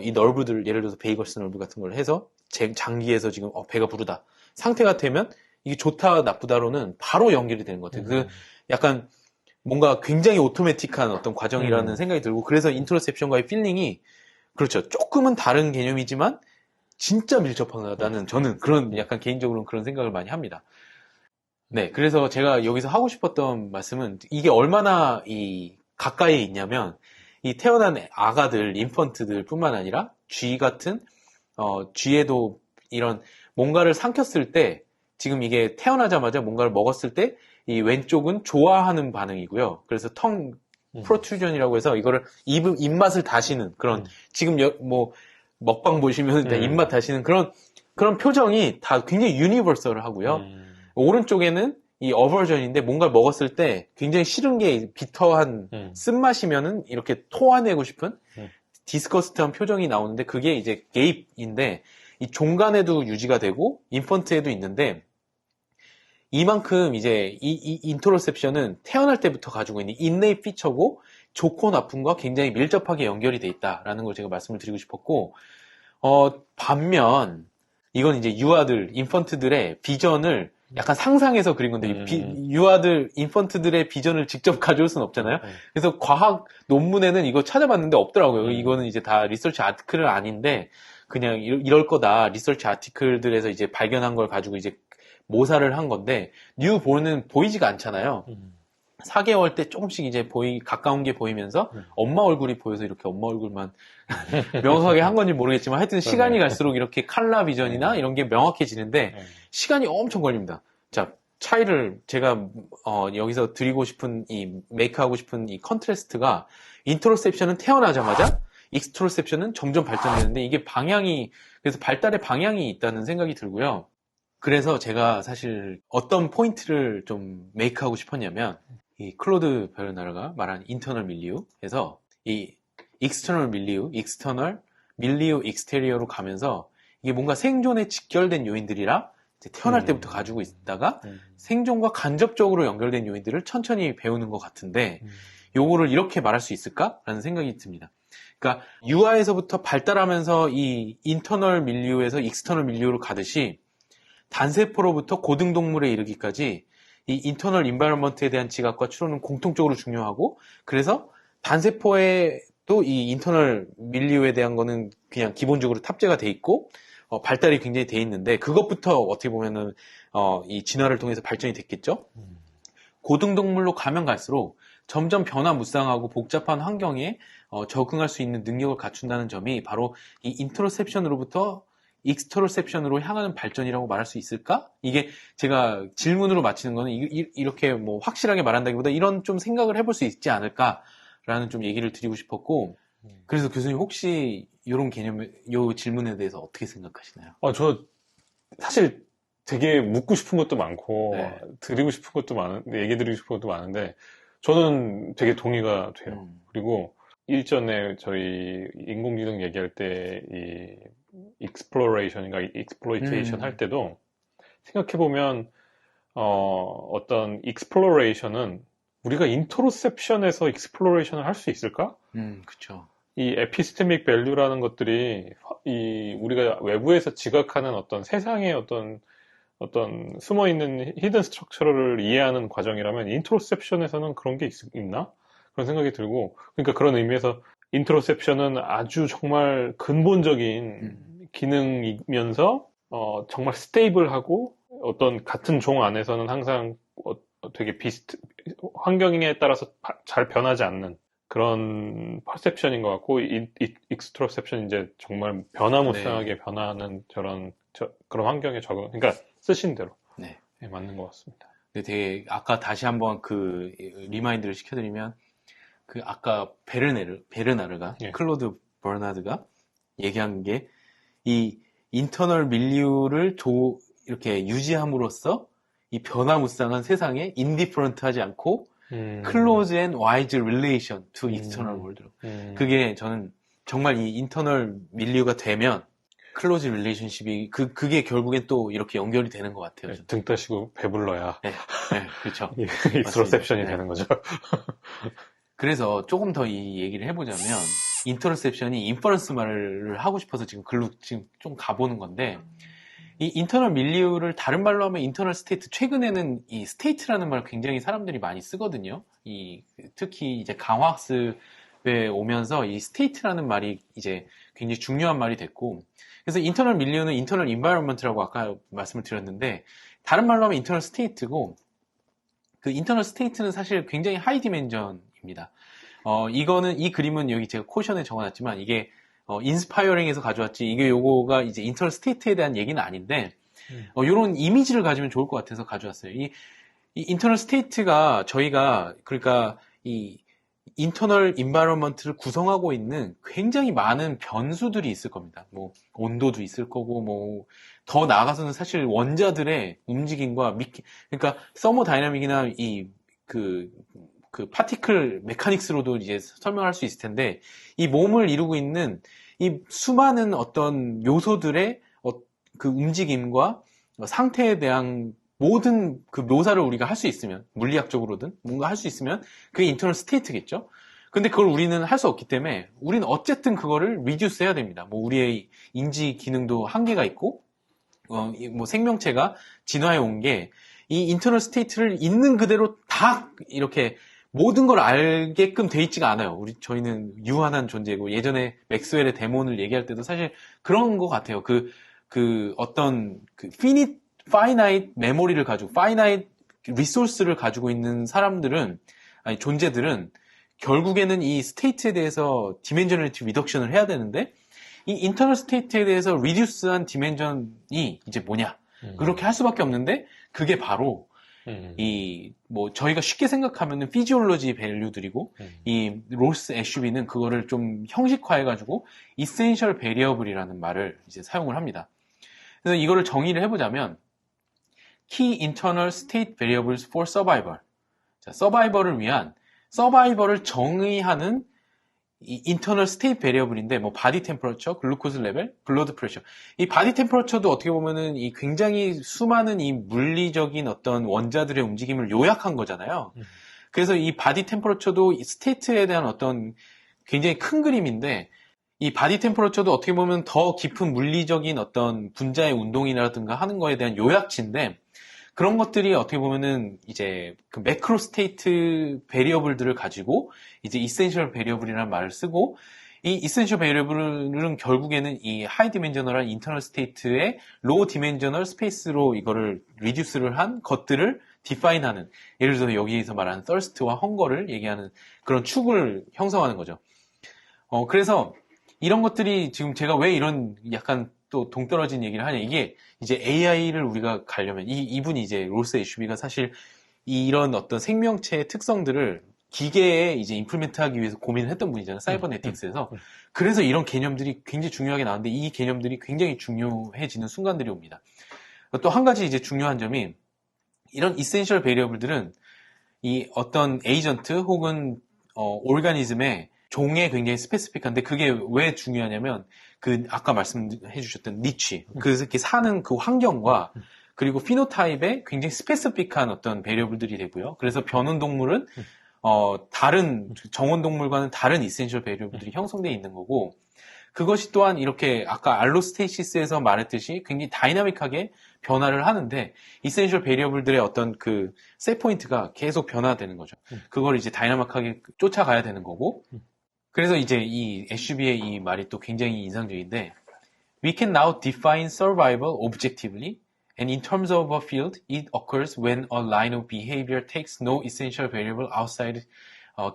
이 널브들, 예를 들어서 베이거스 널브 같은 걸 해서 제 장기에서 지금 배가 부르다 상태가 되면 이게 좋다 나쁘다로는 바로 연결이 되는 것 같아요. 그 약간 뭔가 굉장히 오토매틱한 어떤 과정이라는 생각이 들고, 그래서 인트로셉션과의 필링이 그렇죠. 조금은 다른 개념이지만 진짜 밀접하다는 저는 그런 약간 개인적으로는 그런 생각을 많이 합니다. 네, 그래서 제가 여기서 하고 싶었던 말씀은 이게 얼마나 이 가까이에 있냐면 이 태어난 아가들, 인펀트들 뿐만 아니라 쥐 같은 쥐에도 이런 뭔가를 삼켰을 때 지금 이게 태어나자마자 뭔가를 먹었을 때 이 왼쪽은 좋아하는 반응이고요. 그래서 텅 프로트루전이라고 해서 이거를 입맛을 다시는 그런 지금 뭐 먹방 보시면 다 입맛 다시는 그런 표정이 다 굉장히 유니버설을 하고요. 오른쪽에는 이 어버전인데 뭔가 먹었을 때 굉장히 싫은 게 비터한 쓴맛이면은 이렇게 토해내고 싶은 디스커스트한 표정이 나오는데 그게 이제 게입인데 이 종간에도 유지가 되고 인펀트에도 있는데 이만큼 이제 이 인트로셉션은 태어날 때부터 가지고 있는 인네이 피처고 좋고 나쁜과 굉장히 밀접하게 연결이 돼 있다라는 걸 제가 말씀을 드리고 싶었고 반면 이건 이제 유아들, 인펀트들의 비전을 약간 상상해서 그린 건데 유아들, 인펀트들의 비전을 직접 가져올 수는 없잖아요. 그래서 과학 논문에는 이거 찾아봤는데 없더라고요. 이거는 이제 다 리서치 아티클은 아닌데 그냥 이럴 거다. 리서치 아티클들에서 이제 발견한 걸 가지고 이제 모사를 한 건데 뉴본은 보이지가 않잖아요. 4개월 때 조금씩 이제 가까운 게 보이면서 엄마 얼굴이 보여서 이렇게 엄마 얼굴만 명확하게 한 건지 모르겠지만 하여튼 시간이 갈수록 이렇게 칼라 비전이나 이런 게 명확해지는데 시간이 엄청 걸립니다. 자, 차이를 제가 여기서 드리고 싶은 메이크하고 싶은 이 컨트래스트가 인트로셉션은 태어나자마자 익스트로셉션은 점점 발전되는데 이게 그래서 발달의 방향이 있다는 생각이 들고요. 그래서 제가 사실 어떤 포인트를 좀 메이크하고 싶었냐면 이 클로드 베르나르가 말한 인터널 밀리우에서 이 익스터널 밀리우, 익스테리어로 가면서 이게 뭔가 생존에 직결된 요인들이라 태어날 때부터 가지고 있다가 생존과 간접적으로 연결된 요인들을 천천히 배우는 것 같은데 요거를 이렇게 말할 수 있을까라는 생각이 듭니다. 그러니까 유아에서부터 발달하면서 이 인터널 밀리우에서 익스터널 밀리우로 가듯이 단세포로부터 고등동물에 이르기까지 이 인터널 인바이러먼트에 대한 지각과 추론은 공통적으로 중요하고 그래서 단세포에 또 이 인터널 밀리우에 대한 거는 그냥 기본적으로 탑재가 돼 있고 발달이 굉장히 돼 있는데 그것부터 어떻게 보면은 이 진화를 통해서 발전이 됐겠죠. 고등동물로 가면 갈수록 점점 변화무쌍하고 복잡한 환경에 적응할 수 있는 능력을 갖춘다는 점이 바로 이 인트로셉션으로부터 익스트로셉션으로 향하는 발전이라고 말할 수 있을까? 이게 제가 질문으로 마치는 거는 이렇게 뭐 확실하게 말한다기보다 이런 좀 생각을 해볼 수 있지 않을까라는 좀 얘기를 드리고 싶었고 그래서 교수님 혹시 이런 요 질문에 대해서 어떻게 생각하시나요? 저 사실 되게 묻고 싶은 것도 많고 네. 드리고 싶은 것도 얘기 드리고 싶은 것도 많은데 저는 되게 동의가 돼요. 그리고 일전에 저희 인공지능 얘기할 때 이 exploration인가 exploitation 할 때도 생각해보면 어떤 exploration은 우리가 인트로셉션에서 exploration을 할 수 있을까? 그쵸. 이 에피스테믹 밸류라는 것들이 우리가 외부에서 지각하는 어떤 세상의 어떤 숨어있는 히든 스트럭처를 이해하는 과정이라면 인트로셉션에서는 그런 게 있나? 그런 생각이 들고 그러니까 그런 의미에서 인트로셉션은 아주 정말 근본적인 기능이면서 정말 스테이블하고 어떤 같은 종 안에서는 항상 되게 환경에 따라서 잘 변하지 않는 그런 퍼셉션인 것 같고 익스트로셉션 이제 정말 변화무쌍하게 변화하는 그런 환경에 적응 그러니까 쓰신 대로 네, 맞는 것 같습니다. 근데 되게 아까 다시 한번 그 리마인드를 시켜드리면 그 아까 베르나르가 클로드 버나드가 얘기한 게 이 인터널 밀리우를 이렇게 유지함으로써 이 변화무쌍한 세상에 인디퍼런트하지 않고 close and wise relation to external world로 그게 저는 정말 이 인터널 밀리우가 되면 클로즈 릴레이션십이 그게 결국엔 또 이렇게 연결이 되는 것 같아요. 등 따시고 배불러야 네, 그렇죠. 익스트로셉션이 되는 거죠. 그래서 조금 더 이 얘기를 해보자면 인터셉션이 인퍼런스 말을 하고 싶어서 지금 글로 지금 좀 가보는 건데 이 인터널 밀리우를 다른 말로 하면 인터널 스테이트 최근에는 이 스테이트라는 말 굉장히 사람들이 많이 쓰거든요. 특히 이제 강화학습에 오면서 이 스테이트라는 말이 이제 굉장히 중요한 말이 됐고, 그래서 인터널 밀리오는 인터널 인바이러먼트라고 아까 말씀을 드렸는데, 다른 말로 하면 인터널 스테이트고, 그 인터널 스테이트는 사실 굉장히 하이 디멘전입니다. 이거는, 이 그림은 여기 제가 코션에 적어놨지만, 이게, 인스파이어링에서 가져왔지, 이게 요거가 이제 인터널 스테이트에 대한 얘기는 아닌데, 요런 이미지를 가지면 좋을 것 같아서 가져왔어요. 이 인터널 스테이트가 저희가, 그러니까, 이 인터널 인바이러먼트를 구성하고 있는 굉장히 많은 변수들이 있을 겁니다. 뭐, 온도도 있을 거고, 뭐, 더 나아가서는 사실 원자들의 움직임과, 그러니까, 서머다이나믹이나 그 파티클 메카닉스로도 이제 설명할 수 있을 텐데, 이 몸을 이루고 있는 이 수많은 어떤 요소들의 그 움직임과 상태에 대한 모든 그 묘사를 우리가 할 수 있으면, 물리학적으로든 뭔가 할 수 있으면 그게 인터널 스테이트겠죠? 근데 그걸 우리는 할 수 없기 때문에 우리는 어쨌든 그거를 리듀스 해야 됩니다. 뭐 우리의 인지 기능도 한계가 있고, 뭐 생명체가 진화해 온 게 이 인터널 스테이트를 있는 그대로 다 이렇게 모든 걸 알게끔 돼 있지가 않아요. 저희는 유한한 존재고, 예전에 맥스웰의 데몬을 얘기할 때도 사실 그런 것 같아요. 어떤 파이나이트 메모리를 가지고, 파이나이트 리소스를 가지고 있는 존재들은 결국에는 이 스테이트에 대해서 디멘저널리티 리덕션을 해야 되는데, 이 인터널 스테이트에 대해서 리듀스한 디멘전이 이제 뭐냐? 그렇게 할 수밖에 없는데, 그게 바로 저희가 쉽게 생각하면은 피지올로지 밸류들이고, 이 로스 애슈비는 그거를 좀 형식화해가지고, 이센셜 베리어블이라는 말을 이제 사용을 합니다. 그래서 이거를 정의를 해보자면, Key Internal State Variables for Survival. 자, 서바이벌을 정의하는 이 internal state variable인데, 뭐, body temperature, glucose level, blood pressure. 이 body temperature도 어떻게 보면은 이 굉장히 수많은 이 물리적인 어떤 원자들의 움직임을 요약한 거잖아요. 그래서 이 body temperature도 이 스테이트에 대한 어떤 굉장히 큰 그림인데, 이 바디 템퍼러처도 어떻게 보면 더 깊은 물리적인 어떤 분자의 운동이라든가 하는 거에 대한 요약치인데, 그런 것들이 어떻게 보면은 이제 그 매크로 스테이트 베리어블들을 가지고 이제 이센셜 베리어블이라는 말을 쓰고, 이 이센셜 베리어블은 결국에는 이 하이 디멘저널한 인터널 스테이트의 로우 디멘저널 스페이스로 이거를 리듀스를 한 것들을 디파인하는, 예를 들어서 여기에서 말하는 thirst와 hunger를 얘기하는 그런 축을 형성하는 거죠. 그래서 이런 것들이 지금 제가 왜 이런 약간 또 동떨어진 얘기를 하냐, 이게 이제 AI를 우리가 가려면 이분이 이제 로스 애슈비가 사실 이런 어떤 생명체의 특성들을 기계에 이제 임플리멘트하기 위해서 고민을 했던 분이잖아요, 사이버네틱스에서. 그래서 이런 개념들이 굉장히 중요하게 나왔는데, 이 개념들이 굉장히 중요해지는 순간들이 옵니다. 또 한 가지 이제 중요한 점이, 이런 이센셜 베리어블들은 이 어떤 에이전트 혹은 오르가니즘의 종에 굉장히 스페시픽한데, 그게 왜 중요하냐면, 아까 말씀해 주셨던 니치, 이렇게 사는 그 환경과, 그리고 피노타입에 굉장히 스페시픽한 어떤 베리어블들이 되고요. 그래서 변온동물은, 다른, 정온동물과는 다른 이센셜 베리어블들이 형성되어 있는 거고, 그것이 또한 이렇게 아까 알로스테이시스에서 말했듯이 굉장히 다이나믹하게 변화를 하는데, 이센셜 베리어블들의 어떤 셋 포인트가 계속 변화되는 거죠. 그걸 이제 다이나믹하게 쫓아가야 되는 거고, 그래서 이제 이 애슈비의 이 말이 또 굉장히 인상적인데, We can now define survival objectively, and in terms of a field, it occurs when a line of behavior takes no essential variable outside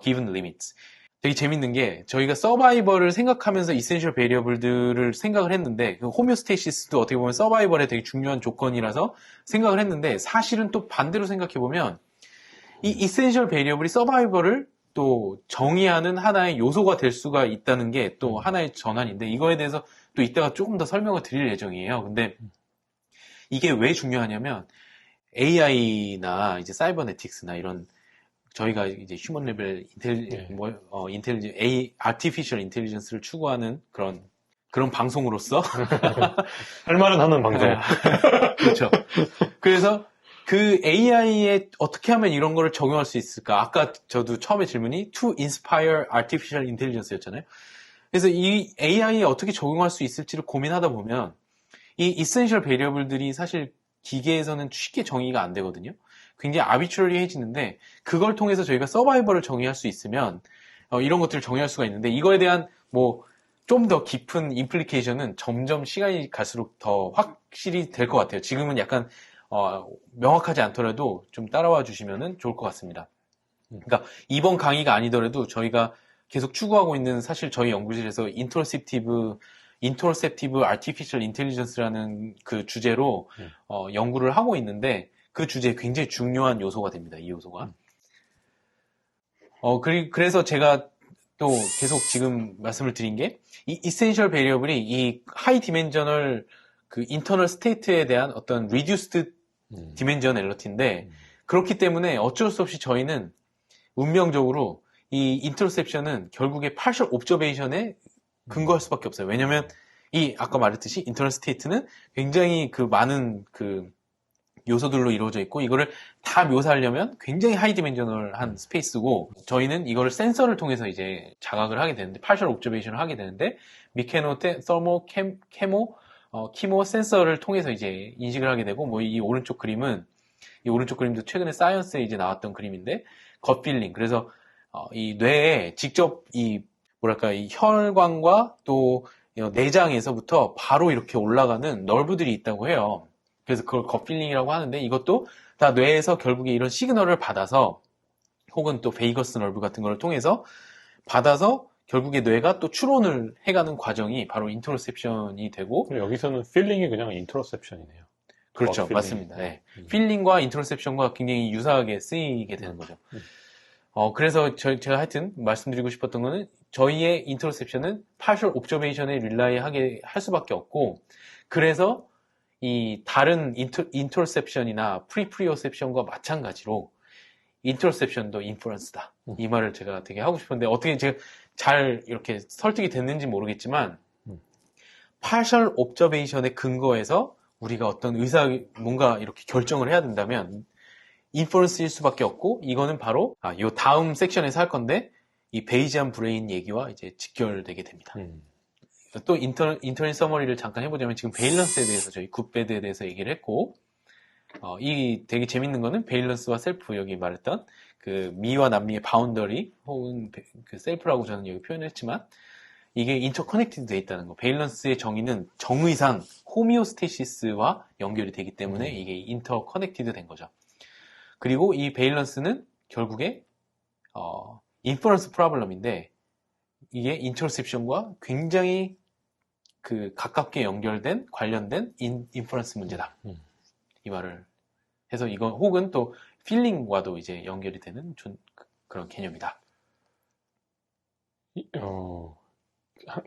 given limits. 되게 재밌는 게, 저희가 서바이벌을 생각하면서 이센셜 베리어블들을 생각을 했는데, 호미오스테이시스도 어떻게 보면 서바이벌의 되게 중요한 조건이라서 생각을 했는데, 사실은 또 반대로 생각해보면 이 이센셜 베리어블이 서바이벌을 또 정의하는 하나의 요소가 될 수가 있다는 게 또 하나의 전환인데, 이거에 대해서 또 이따가 조금 더 설명을 드릴 예정이에요. 근데 이게 왜 중요하냐면, AI나 이제 사이버네틱스나 이런 저희가 이제 휴먼 레벨 아티피셜 인텔리전스를 추구하는 그런 방송으로서 할 말은 하는 방송. 그렇죠. 그래서 그 AI에 어떻게 하면 이런 거를 적용할 수 있을까? 아까 저도 처음에 질문이 to inspire artificial intelligence였잖아요. 그래서 이 AI에 어떻게 적용할 수 있을지를 고민하다 보면 이 essential variable들이 사실 기계에서는 쉽게 정의가 안 되거든요. 굉장히 arbitrary해지는데, 그걸 통해서 저희가 서바이벌을 정의할 수 있으면 이런 것들을 정의할 수가 있는데, 이거에 대한 뭐 좀 더 깊은 임플리케이션은 점점 시간이 갈수록 더 확실히 될 것 같아요. 지금은 약간 명확하지 않더라도 좀 따라와 주시면 좋을 것 같습니다. 그러니까 이번 강의가 아니더라도 저희가 계속 추구하고 있는 사실 저희 연구실에서 인터셉티브 아티피셜 인텔리전스라는 그 주제로 연구를 하고 있는데 그 주제에 굉장히 중요한 요소가 됩니다. 이 요소가. 그래서 제가 또 계속 지금 말씀을 드린 게 이 이센셜 베리어블이 이 하이 디멘저널 그 인터널 스테이트에 대한 어떤 리듀스드 디멘전 엘러티인데 그렇기 때문에 어쩔 수 없이 저희는 운명적으로 이 인터셉션은 결국에 파셜 옵저베이션에 근거할 수밖에 없어요. 왜냐면 이 아까 말했듯이 인터널 스테이트는 굉장히 그 많은 그 요소들로 이루어져 있고 이거를 다 묘사하려면 굉장히 하이 디멘저널한 스페이스고 저희는 이거를 센서를 통해서 이제 자각을 하게 되는데 파셜 옵저베이션을 하게 되는데 미케노, 서모, 키모 센서를 통해서 이제 인식을 하게 되고 뭐 이 오른쪽 그림도 최근에 사이언스에 이제 나왔던 그림인데 겉 필링 그래서 이 뇌에 직접 이 뭐랄까 이 혈관과 또 내장에서부터 바로 이렇게 올라가는 널브들이 있다고 해요. 그래서 그걸 겉필링이라고 하는데 이것도 다 뇌에서 결국에 이런 시그널을 받아서 혹은 또 베이거스 널브 같은 걸 통해서 받아서 결국에 뇌가 또 추론을 해가는 과정이 바로 인터셉션이 되고 여기서는 필링이 그냥 인터셉션이네요. 그렇죠. 맞습니다. 네. 필링과 인터셉션과 굉장히 유사하게 쓰이게 되는 거죠. 그래서 제가 하여튼 말씀드리고 싶었던 거는 저희의 인터셉션은 파셜 옵저베이션에 릴라이하게 할 수밖에 없고 그래서 이 다른 인터셉션이나 프리오셉션과 마찬가지로 인터셉션도 인퍼런스다. 이 말을 제가 되게 하고 싶은데 어떻게 제가 잘 이렇게 설득이 됐는지 모르겠지만 파셜 옵저베이션의 근거에서 우리가 어떤 뭔가 이렇게 결정을 해야 된다면 인퍼런스일 수밖에 없고 이거는 바로 이 다음 섹션에서 할 건데 이 베이지안 브레인 얘기와 이제 직결되게 됩니다. 또 인터넷 서머리를 잠깐 해보자면 지금 베일런스에 대해서 저희 굿배드에 대해서 얘기를 했고 이 되게 재밌는 거는 베일런스와 셀프 여기 말했던 그 미와 남미의 바운더리 혹은 그 셀프라고 저는 여기 표현을 했지만 이게 인터커넥티드 돼 있다는 거. 베일런스의 정의는 정의상 호미오스테시스와 연결이 되기 때문에 이게 인터커넥티드 된 거죠. 그리고 이 베일런스는 결국에 인퍼런스 프로블럼인데 이게 인터셉션과 굉장히 그 가깝게 연결된 관련된 인퍼런스 문제다. 이 말을 해서 이건 혹은 또 필링과도 이제 연결이 되는 그런 개념이다.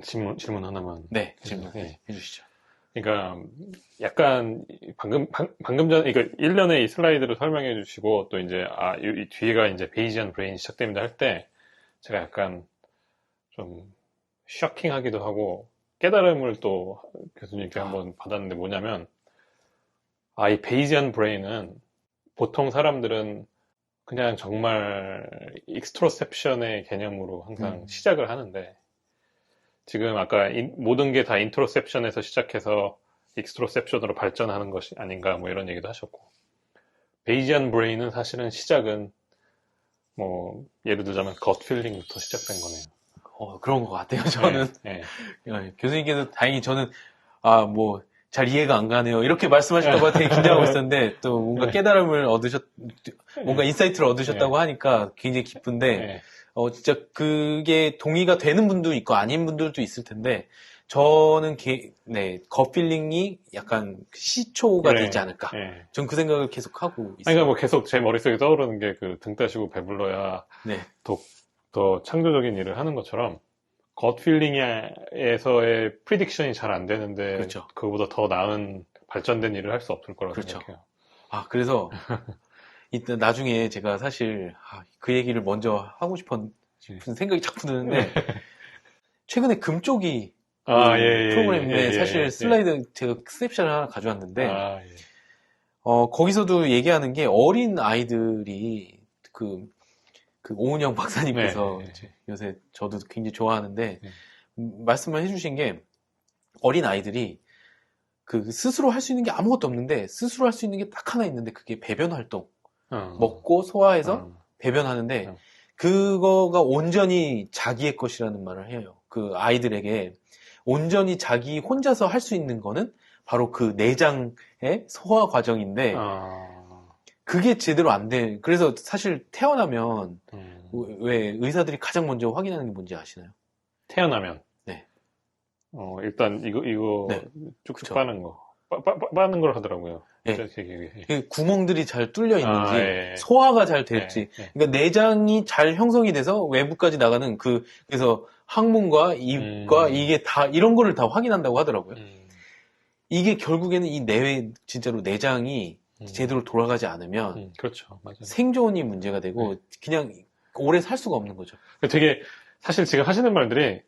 질문 하나만. 네, 질문해 주시죠. 그러니까 약간 방금 전에 그러니까 1년에 이 슬라이드를 설명해 주시고 또 이제 이 뒤에가 이제 베이지안 브레인 시작됩니다 할 때 제가 약간 좀 쇼킹하기도 하고 깨달음을 또 교수님께 한번 받았는데 뭐냐면 이 베이지안 브레인은 보통 사람들은 그냥 정말 익스트로셉션의 개념으로 항상 시작을 하는데 지금 아까 모든 게 다 인트로셉션에서 시작해서 익스트로셉션으로 발전하는 것이 아닌가 뭐 이런 얘기도 하셨고 베이지안 브레인은 사실은 시작은 뭐 예를 들자면 겉 필링부터 시작된 거네요. 그런 것 같아요. 저는 네. 교수님께서 다행히 저는 뭐 잘 이해가 안 가네요. 이렇게 말씀하실까봐 되게 긴장하고 있었는데 또 뭔가 깨달음을 뭔가 인사이트를 얻으셨다고 하니까 굉장히 기쁜데 진짜 그게 동의가 되는 분도 있고 아닌 분들도 있을 텐데 저는 겉 필링이 약간 시초가 되지 않을까. 전 그 생각을 계속 하고 있어요. 그러니까 뭐 계속 제 머릿속에 떠오르는 게 그 등 따시고 배불러야 더 창조적인 일을 하는 것처럼 겉 필링에서의 프리딕션이 잘 안 되는데 그렇죠. 그거보다 더 나은 발전된 일을 할 수 없을 거라고 그렇죠. 생각해요. 그래서 이때 나중에 제가 사실 그 얘기를 먼저 하고 싶은 생각이 자꾸 드는데 최근에 금쪽이 프로그램에 사실 슬라이드 제가 스냅샷을 하나 가져왔는데 거기서도 얘기하는 게 어린 아이들이 그 오은영 박사님께서 요새 저도 굉장히 좋아하는데 말씀을 해주신 게 어린 아이들이 그 스스로 할 수 있는 게 아무것도 없는데 스스로 할 수 있는 게 딱 하나 있는데 그게 배변 활동 먹고 소화해서 배변하는데 그거가 온전히 자기의 것이라는 말을 해요. 그 아이들에게 온전히 자기 혼자서 할 수 있는 거는 바로 그 내장의 소화 과정인데 그게 제대로 안 돼. 그래서 사실 태어나면 왜 의사들이 가장 먼저 확인하는 게 뭔지 아시나요? 태어나면 네. 일단 이거 네. 쭉쭉 그쵸. 빠는 거. 빠는 걸 하더라고요. 네. 되게. 그 구멍들이 잘 뚫려 있는지 예. 소화가 잘 될지 예. 그러니까 내장이 잘 형성이 돼서 외부까지 나가는 그래서 항문과 입과 이게 다 이런 거를 다 확인한다고 하더라고요. 이게 결국에는 이 내외 진짜로 내장이 제대로 돌아가지 않으면 그렇죠. 맞아요. 생존이 문제가 되고 그냥 오래 살 수가 없는 거죠. 되게 사실 지금 하시는 말들이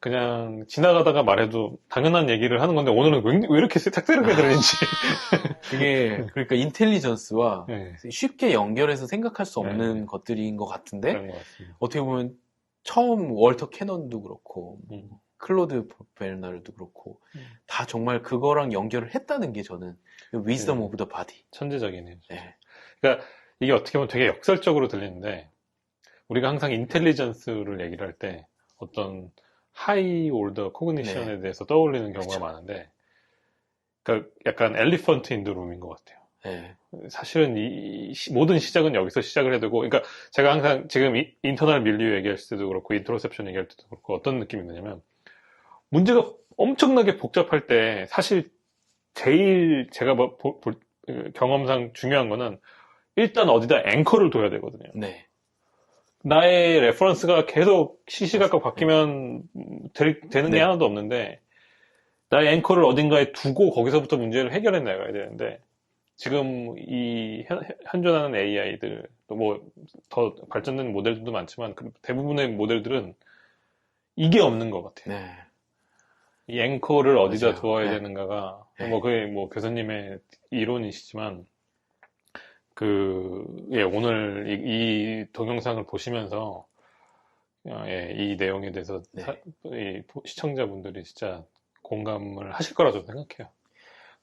그냥 지나가다가 말해도 당연한 얘기를 하는 건데 오늘은 왜 이렇게 색다르게 들리는지. 그게 그러니까 인텔리전스와 네. 쉽게 연결해서 생각할 수 없는 것들인 것 같은데 그런 것 같습니다. 어떻게 보면 처음 월터 캐넌도 그렇고 클로드 베르나르도 그렇고 다 정말 그거랑 연결을 했다는 게 저는 위즈덤 오브 더 바디. 천재적이네요. 네. 그러니까 이게 어떻게 보면 되게 역설적으로 들리는데 우리가 항상 인텔리전스를 얘기를 할 때 어떤 하이 올더 코그니션에 대해서 떠올리는 경우가 많은데 그러니까 약간 엘리펀트 인 더 룸인 것 같아요. 네. 사실은 모든 시작은 여기서 시작을 해야 되고 그러니까 제가 항상 지금 인터널 밀리오 얘기할 때도 그렇고 인트로셉션 얘기할 때도 그렇고 어떤 느낌이 드냐면 문제가 엄청나게 복잡할 때 사실 제일 제가 경험상 중요한 거는 일단 어디다 앵커를 둬야 되거든요. 네. 나의 레퍼런스가 계속 시시각각 바뀌면 되는 게 하나도 없는데 나의 앵커를 어딘가에 두고 거기서부터 문제를 해결해 나가야 되는데 지금 이 현존하는 AI들 또 뭐 더 발전된 모델들도 많지만 대부분의 모델들은 이게 없는 것 같아요. 네. 이 앵커를 어디다 맞아요. 두어야 네. 되는가가 네. 그게 교수님의 이론이시지만 오늘 이 동영상을 보시면서 이 내용에 대해서 이 시청자분들이 진짜 공감을 하실 거라 저는 생각해요.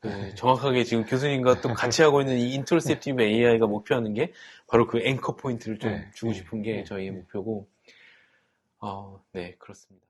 네, 정확하게 지금 교수님과 또 같이 하고 있는 이 인트로셉티브 AI가 목표하는 게 바로 그 앵커 포인트를 좀 주고 싶은 게 저희의 목표고, 네, 그렇습니다.